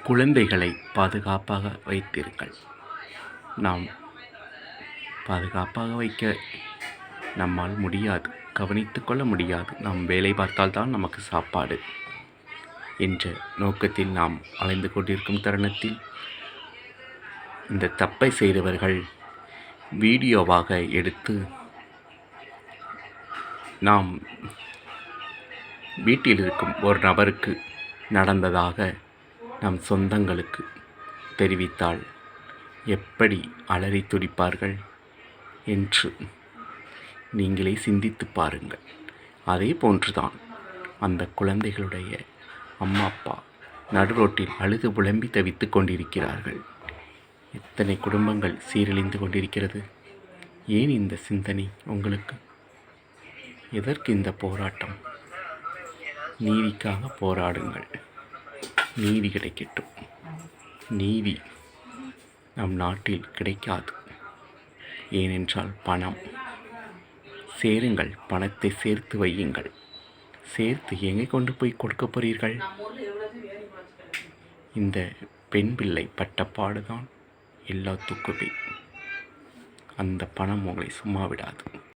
குழந்தைகளை பாதுகாப்பாக வைத்திருங்கள். நாம் பாதுகாப்பாக வைக்க நம்மால் முடியாது, கவனித்து கொள்ள முடியாது. நாம் வேலை பார்த்தால்தான் நமக்கு சாப்பாடு என்ற நோக்கத்தில் நாம் அலைந்து கொண்டிருக்கும் தருணத்தில் இந்த தப்பை செய்தவர்கள் வீடியோவாக எடுத்து நாம் வீட்டில் இருக்கும் ஒரு நபருக்கு நடந்ததாக நம் சொந்தங்களுக்கு தெரிவித்தால் எப்படி அலறி துடிப்பார்கள் என்று நீங்களே சிந்தித்து பாருங்கள். அதே போன்றுதான் அந்த குழந்தைகளுடைய அம்மா அப்பா நடுரோட்டில் அழுது புலம்பி தவித்து கொண்டிருக்கிறார்கள். எத்தனை குடும்பங்கள் சீரழிந்து கொண்டிருக்கிறது. ஏன் இந்த சிந்தனை உங்களுக்கு? எதற்கு இந்த போராட்டம்? நீதிக்காக போராடுங்கள். நீதி கிடைக்கட்டும். நீதி நம் நாட்டில் கிடைக்காது. ஏனென்றால் பணம். சேருங்கள், பணத்தை சேர்த்து வையுங்கள். சேர்த்து எங்கே கொண்டு போய் கொடுக்க போறீர்கள்? இந்த பெண் பிள்ளை பட்டப்பாடுதான் எல்லாத்துக்குமே. அந்த பணம் உங்களை சும்மா விடாது.